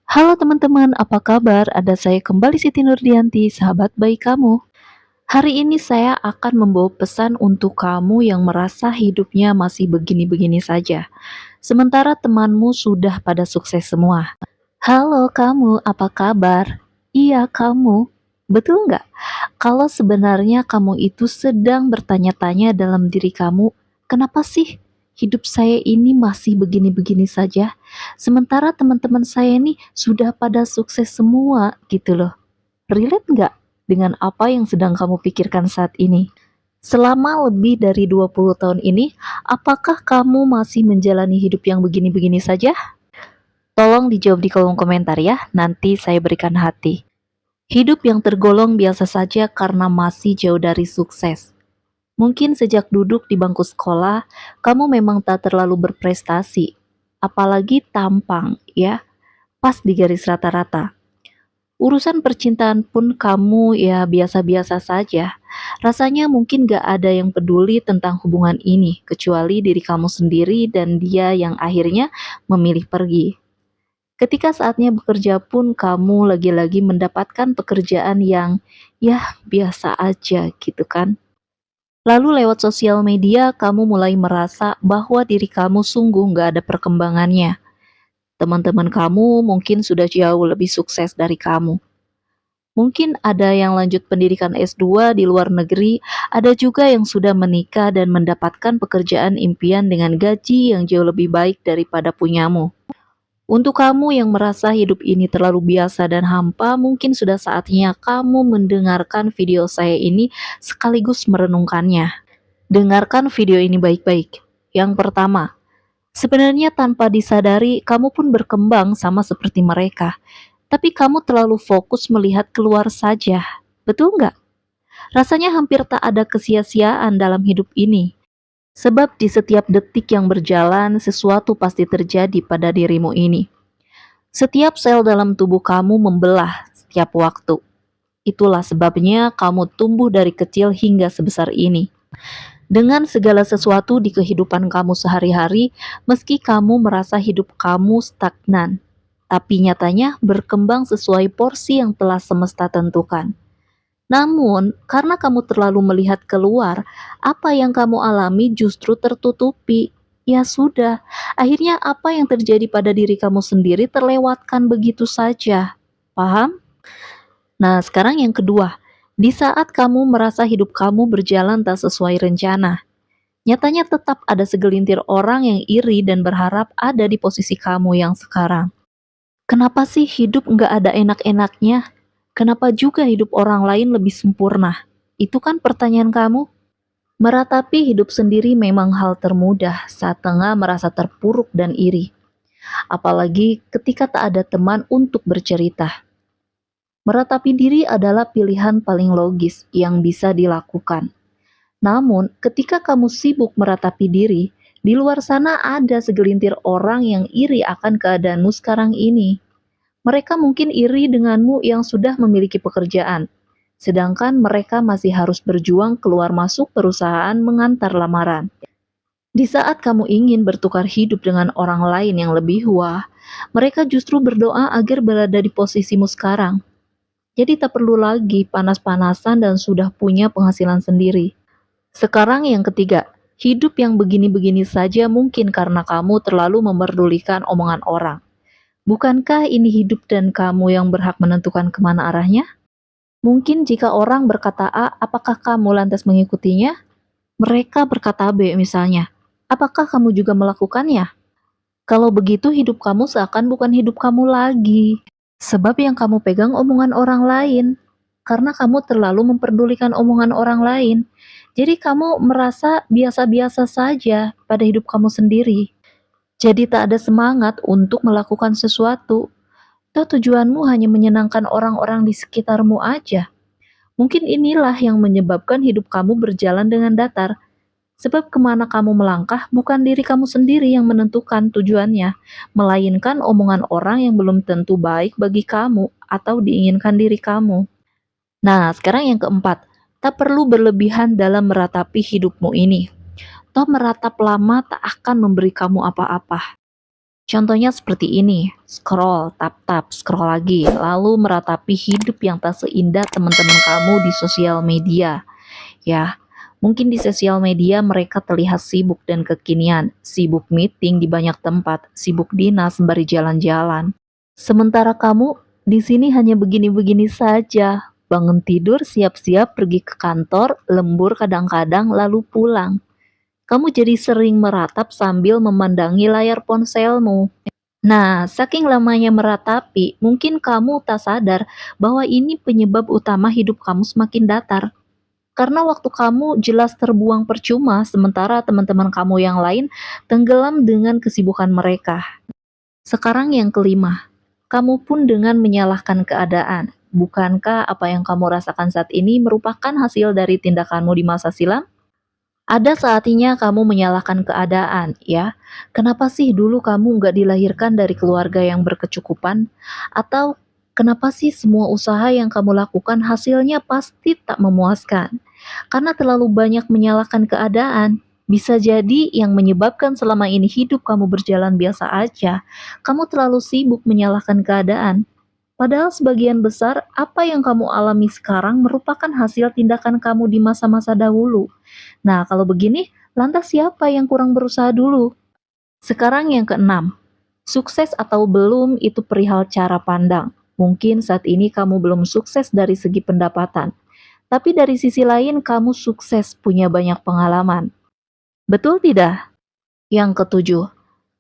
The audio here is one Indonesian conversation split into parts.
Halo teman-teman, apa kabar? Ada saya kembali Siti Nurdianti, sahabat baik kamu. Hari ini saya akan membawa pesan untuk kamu yang merasa hidupnya masih begini-begini saja. Sementara temanmu sudah pada sukses semua. Halo kamu, apa kabar? Iya kamu, betul nggak? Kalau sebenarnya kamu itu sedang bertanya-tanya dalam diri kamu, kenapa sih hidup saya ini masih begini-begini saja? Sementara teman-teman saya ini sudah pada sukses semua gitu loh. Relate nggak dengan apa yang sedang kamu pikirkan saat ini? Selama lebih dari 20 tahun ini, apakah kamu masih menjalani hidup yang begini-begini saja? Tolong dijawab di kolom komentar ya, nanti saya berikan hati. Hidup yang tergolong biasa saja karena masih jauh dari sukses. Mungkin sejak duduk di bangku sekolah, kamu memang tak terlalu berprestasi. Apalagi tampang, ya, pas di garis rata-rata. Urusan percintaan pun kamu ya biasa-biasa saja. Rasanya mungkin gak ada yang peduli tentang hubungan ini, kecuali diri kamu sendiri dan dia yang akhirnya memilih pergi. Ketika saatnya bekerja pun kamu lagi-lagi mendapatkan pekerjaan yang ya biasa aja gitu kan. Lalu lewat sosial media kamu mulai merasa bahwa diri kamu sungguh nggak ada perkembangannya. Teman-teman kamu mungkin sudah jauh lebih sukses dari kamu. Mungkin ada yang lanjut pendidikan S2 di luar negeri, ada juga yang sudah menikah dan mendapatkan pekerjaan impian dengan gaji yang jauh lebih baik daripada punyamu. Untuk kamu yang merasa hidup ini terlalu biasa dan hampa, mungkin sudah saatnya kamu mendengarkan video saya ini sekaligus merenungkannya. Dengarkan video ini baik-baik. Yang pertama, sebenarnya tanpa disadari, kamu pun berkembang sama seperti mereka. Tapi kamu terlalu fokus melihat keluar saja. Betul nggak? Rasanya hampir tak ada kesia-siaan dalam hidup ini. Sebab di setiap detik yang berjalan, sesuatu pasti terjadi pada dirimu ini. Setiap sel dalam tubuh kamu membelah setiap waktu. Itulah sebabnya kamu tumbuh dari kecil hingga sebesar ini. Dengan segala sesuatu di kehidupan kamu sehari-hari, meski kamu merasa hidup kamu stagnan, tapi nyatanya berkembang sesuai porsi yang telah semesta tentukan. Namun, karena kamu terlalu melihat keluar, apa yang kamu alami justru tertutupi. Ya sudah, akhirnya apa yang terjadi pada diri kamu sendiri terlewatkan begitu saja. Paham? Nah, sekarang yang kedua. Di saat kamu merasa hidup kamu berjalan tak sesuai rencana, nyatanya tetap ada segelintir orang yang iri dan berharap ada di posisi kamu yang sekarang. Kenapa sih hidup nggak ada enak-enaknya? Kenapa juga hidup orang lain lebih sempurna? Itu kan pertanyaan kamu. Meratapi hidup sendiri memang hal termudah saat tengah merasa terpuruk dan iri. Apalagi ketika tak ada teman untuk bercerita. Meratapi diri adalah pilihan paling logis yang bisa dilakukan. Namun, ketika kamu sibuk meratapi diri, di luar sana ada segelintir orang yang iri akan keadaanmu sekarang ini. Mereka mungkin iri denganmu yang sudah memiliki pekerjaan, sedangkan mereka masih harus berjuang keluar masuk perusahaan mengantar lamaran. Di saat kamu ingin bertukar hidup dengan orang lain yang lebih wah, mereka justru berdoa agar berada di posisimu sekarang. Jadi tak perlu lagi panas-panasan dan sudah punya penghasilan sendiri. Sekarang yang ketiga, hidup yang begini-begini saja mungkin karena kamu terlalu memerdulikan omongan orang. Bukankah ini hidup dan kamu yang berhak menentukan kemana arahnya? Mungkin jika orang berkata A, apakah kamu lantas mengikutinya? Mereka berkata B misalnya, apakah kamu juga melakukannya? Kalau begitu hidup kamu seakan bukan hidup kamu lagi. Sebab yang kamu pegang omongan orang lain. Karena kamu terlalu memperdulikan omongan orang lain. Jadi kamu merasa biasa-biasa saja pada hidup kamu sendiri. Jadi tak ada semangat untuk melakukan sesuatu. Toh tujuanmu hanya menyenangkan orang-orang di sekitarmu aja. Mungkin inilah yang menyebabkan hidup kamu berjalan dengan datar. Sebab kemana kamu melangkah bukan diri kamu sendiri yang menentukan tujuannya, melainkan omongan orang yang belum tentu baik bagi kamu atau diinginkan diri kamu. Nah, sekarang yang keempat, tak perlu berlebihan dalam meratapi hidupmu ini. Toh meratap lama tak akan memberi kamu apa-apa. Contohnya seperti ini, scroll, tap-tap, scroll lagi, lalu meratapi hidup yang tak seindah teman-teman kamu di sosial media. Ya, mungkin di sosial media mereka terlihat sibuk dan kekinian, sibuk meeting di banyak tempat, sibuk dinas sembari jalan-jalan. Sementara kamu di sini hanya begini-begini saja. Bangun tidur, siap-siap pergi ke kantor, lembur kadang-kadang, lalu pulang. Kamu jadi sering meratap sambil memandangi layar ponselmu. Nah, saking lamanya meratapi, mungkin kamu tak sadar bahwa ini penyebab utama hidup kamu semakin datar. Karena waktu kamu jelas terbuang percuma, sementara teman-teman kamu yang lain tenggelam dengan kesibukan mereka. Sekarang yang kelima, kamu pun dengan menyalahkan keadaan. Bukankah apa yang kamu rasakan saat ini merupakan hasil dari tindakanmu di masa silam? Ada saatnya kamu menyalahkan keadaan, ya. Kenapa sih dulu kamu nggak dilahirkan dari keluarga yang berkecukupan? Atau kenapa sih semua usaha yang kamu lakukan hasilnya pasti tak memuaskan? Karena terlalu banyak menyalahkan keadaan. Bisa jadi yang menyebabkan selama ini hidup kamu berjalan biasa aja. Kamu terlalu sibuk menyalahkan keadaan. Padahal sebagian besar apa yang kamu alami sekarang merupakan hasil tindakan kamu di masa-masa dahulu. Nah, kalau begini, lantas siapa yang kurang berusaha dulu? Sekarang yang keenam, sukses atau belum itu perihal cara pandang. Mungkin saat ini kamu belum sukses dari segi pendapatan, tapi dari sisi lain kamu sukses punya banyak pengalaman. Betul tidak? Yang ketujuh,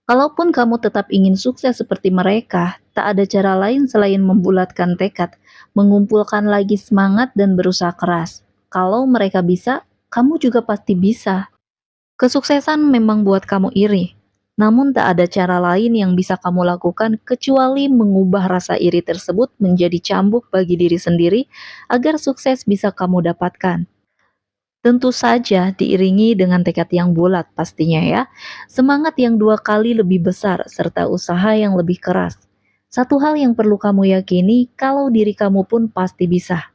kalaupun kamu tetap ingin sukses seperti mereka, tak ada cara lain selain membulatkan tekad, mengumpulkan lagi semangat dan berusaha keras. Kalau mereka bisa, kamu juga pasti bisa. Kesuksesan memang buat kamu iri, namun tak ada cara lain yang bisa kamu lakukan kecuali mengubah rasa iri tersebut menjadi cambuk bagi diri sendiri agar sukses bisa kamu dapatkan. Tentu saja diiringi dengan tekad yang bulat pastinya ya, semangat yang 2 kali lebih besar serta usaha yang lebih keras. Satu hal yang perlu kamu yakini kalau diri kamu pun pasti bisa.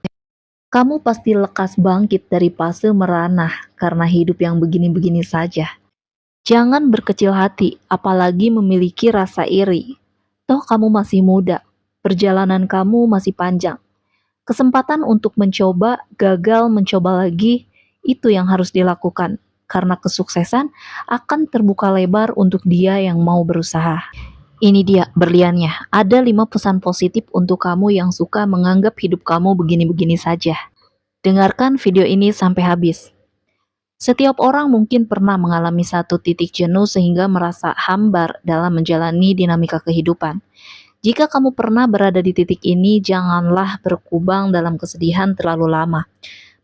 Kamu pasti lekas bangkit dari fase meranah karena hidup yang begini-begini saja. Jangan berkecil hati, apalagi memiliki rasa iri. Toh kamu masih muda, perjalanan kamu masih panjang. Kesempatan untuk mencoba, gagal mencoba lagi, itu yang harus dilakukan. Karena kesuksesan akan terbuka lebar untuk dia yang mau berusaha. Ini dia berliannya, ada 5 pesan positif untuk kamu yang suka menganggap hidup kamu begini-begini saja. Dengarkan video ini sampai habis. Setiap orang mungkin pernah mengalami satu titik jenuh sehingga merasa hambar dalam menjalani dinamika kehidupan. Jika kamu pernah berada di titik ini, janganlah berkubang dalam kesedihan terlalu lama.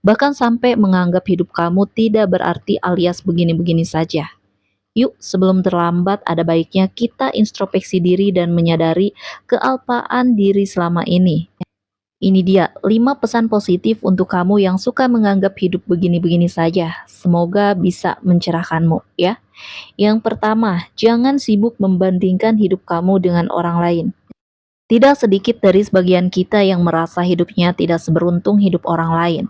Bahkan sampai menganggap hidup kamu tidak berarti alias begini-begini saja. Yuk, sebelum terlambat, ada baiknya kita introspeksi diri dan menyadari kealpaan diri selama ini. Ini dia 5 pesan positif untuk kamu yang suka menganggap hidup begini-begini saja. Semoga bisa mencerahkanmu ya. Yang pertama, jangan sibuk membandingkan hidup kamu dengan orang lain. Tidak sedikit dari sebagian kita yang merasa hidupnya tidak seberuntung hidup orang lain.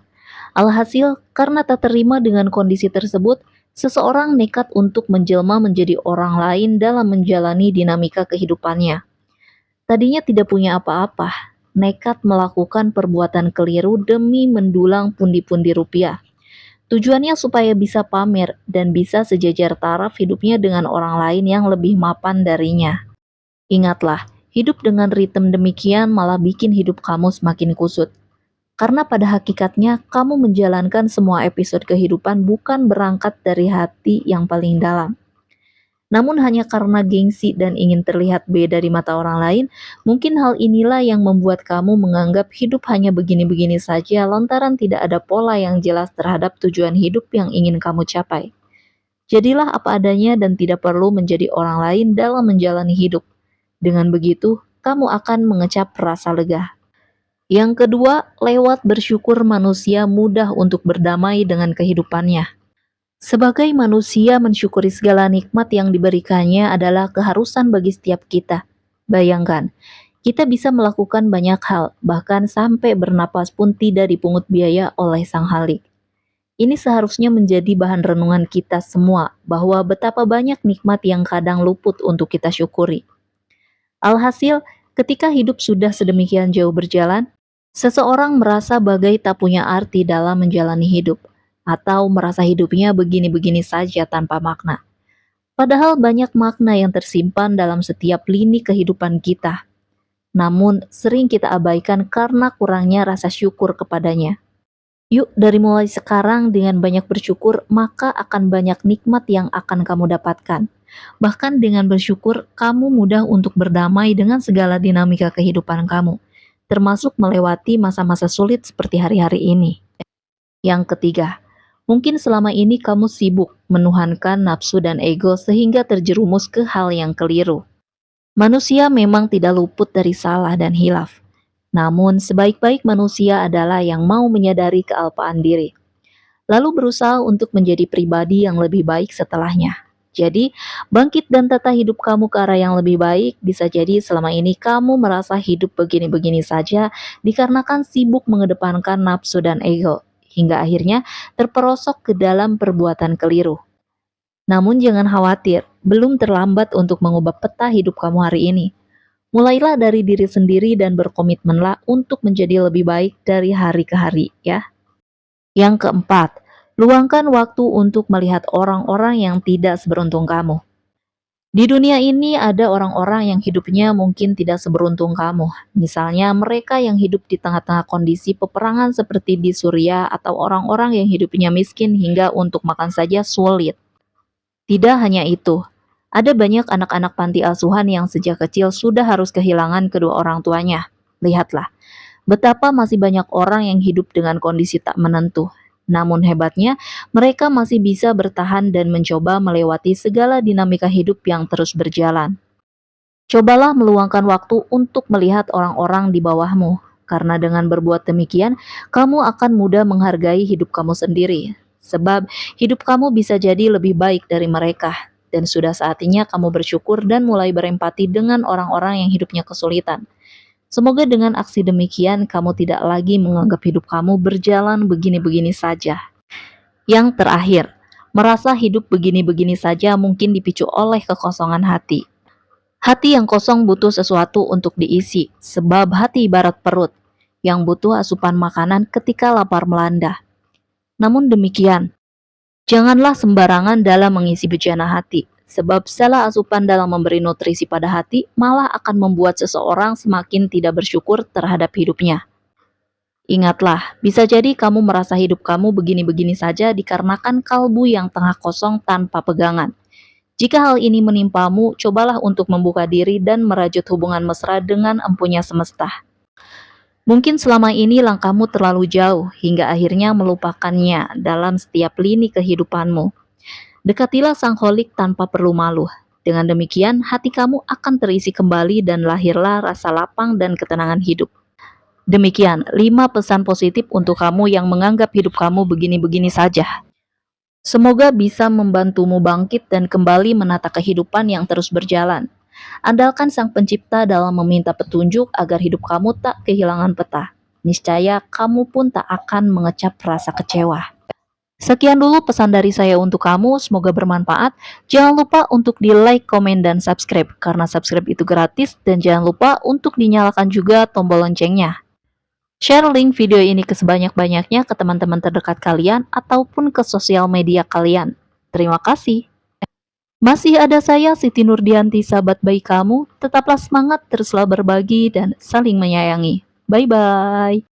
Alhasil, karena tak terima dengan kondisi tersebut, seseorang nekat untuk menjelma menjadi orang lain dalam menjalani dinamika kehidupannya. Tadinya tidak punya apa-apa, nekat melakukan perbuatan keliru demi mendulang pundi-pundi rupiah. Tujuannya supaya bisa pamer dan bisa sejajar taraf hidupnya dengan orang lain yang lebih mapan darinya. Ingatlah, hidup dengan ritme demikian malah bikin hidup kamu semakin kusut. Karena pada hakikatnya kamu menjalankan semua episode kehidupan bukan berangkat dari hati yang paling dalam. Namun hanya karena gengsi dan ingin terlihat beda di mata orang lain, mungkin hal inilah yang membuat kamu menganggap hidup hanya begini-begini saja lantaran tidak ada pola yang jelas terhadap tujuan hidup yang ingin kamu capai. Jadilah apa adanya dan tidak perlu menjadi orang lain dalam menjalani hidup. Dengan begitu, kamu akan mengecap rasa lega. Yang kedua, lewat bersyukur manusia mudah untuk berdamai dengan kehidupannya. Sebagai manusia mensyukuri segala nikmat yang diberikannya adalah keharusan bagi setiap kita. Bayangkan, kita bisa melakukan banyak hal, bahkan sampai bernapas pun tidak dipungut biaya oleh Sang Halik. Ini seharusnya menjadi bahan renungan kita semua, bahwa betapa banyak nikmat yang kadang luput untuk kita syukuri. Alhasil, ketika hidup sudah sedemikian jauh berjalan, seseorang merasa bagai tak punya arti dalam menjalani hidup, atau merasa hidupnya begini-begini saja tanpa makna. Padahal banyak makna yang tersimpan dalam setiap lini kehidupan kita, namun sering kita abaikan karena kurangnya rasa syukur kepadanya. Yuk, dari mulai sekarang dengan banyak bersyukur, maka akan banyak nikmat yang akan kamu dapatkan. Bahkan dengan bersyukur, kamu mudah untuk berdamai dengan segala dinamika kehidupan kamu, termasuk melewati masa-masa sulit seperti hari-hari ini. Yang ketiga, mungkin selama ini kamu sibuk menuhankan nafsu dan ego sehingga terjerumus ke hal yang keliru. Manusia memang tidak luput dari salah dan hilaf. Namun, sebaik-baik manusia adalah yang mau menyadari kealpaan diri, lalu berusaha untuk menjadi pribadi yang lebih baik setelahnya. Jadi, bangkit dan tata hidup kamu ke arah yang lebih baik. Bisa jadi selama ini kamu merasa hidup begini-begini saja dikarenakan sibuk mengedepankan nafsu dan ego, hingga akhirnya terperosok ke dalam perbuatan keliru. Namun jangan khawatir, belum terlambat untuk mengubah peta hidup kamu hari ini. Mulailah dari diri sendiri dan berkomitmenlah untuk menjadi lebih baik dari hari ke hari, ya. Yang keempat, luangkan waktu untuk melihat orang-orang yang tidak seberuntung kamu. Di dunia ini ada orang-orang yang hidupnya mungkin tidak seberuntung kamu. Misalnya mereka yang hidup di tengah-tengah kondisi peperangan seperti di Suriah, atau orang-orang yang hidupnya miskin hingga untuk makan saja sulit. Tidak hanya itu, ada banyak anak-anak panti asuhan yang sejak kecil sudah harus kehilangan kedua orang tuanya. Lihatlah, betapa masih banyak orang yang hidup dengan kondisi tak menentu. Namun hebatnya, mereka masih bisa bertahan dan mencoba melewati segala dinamika hidup yang terus berjalan. Cobalah meluangkan waktu untuk melihat orang-orang di bawahmu, karena dengan berbuat demikian, kamu akan mudah menghargai hidup kamu sendiri. Sebab hidup kamu bisa jadi lebih baik dari mereka, dan sudah saatnya kamu bersyukur dan mulai berempati dengan orang-orang yang hidupnya kesulitan. Semoga dengan aksi demikian, kamu tidak lagi menganggap hidup kamu berjalan begini-begini saja. Yang terakhir, merasa hidup begini-begini saja mungkin dipicu oleh kekosongan hati. Hati yang kosong butuh sesuatu untuk diisi, sebab hati ibarat perut yang butuh asupan makanan ketika lapar melanda. Namun demikian, janganlah sembarangan dalam mengisi bejana hati, sebab salah asupan dalam memberi nutrisi pada hati malah akan membuat seseorang semakin tidak bersyukur terhadap hidupnya. Ingatlah, bisa jadi kamu merasa hidup kamu begini-begini saja dikarenakan kalbu yang tengah kosong tanpa pegangan. Jika hal ini menimpamu, cobalah untuk membuka diri dan merajut hubungan mesra dengan empunya semesta. Mungkin selama ini langkahmu terlalu jauh hingga akhirnya melupakannya dalam setiap lini kehidupanmu. Dekatilah sang holik tanpa perlu malu. Dengan demikian, hati kamu akan terisi kembali dan lahirlah rasa lapang dan ketenangan hidup. Demikian 5 pesan positif untuk kamu yang menganggap hidup kamu begini-begini saja. Semoga bisa membantumu bangkit dan kembali menata kehidupan yang terus berjalan. Andalkan Sang Pencipta dalam meminta petunjuk agar hidup kamu tak kehilangan peta. Niscaya kamu pun tak akan mengecap rasa kecewa. Sekian dulu pesan dari saya untuk kamu, semoga bermanfaat. Jangan lupa untuk di like, komen, dan subscribe, karena subscribe itu gratis. Dan jangan lupa untuk dinyalakan juga tombol loncengnya. Share link video ini ke sebanyak-banyaknya ke teman-teman terdekat kalian ataupun ke sosial media kalian. Terima kasih. Masih ada saya, Siti Nurdianti, sahabat baik kamu. Tetaplah semangat, teruslah berbagi, dan saling menyayangi. Bye-bye.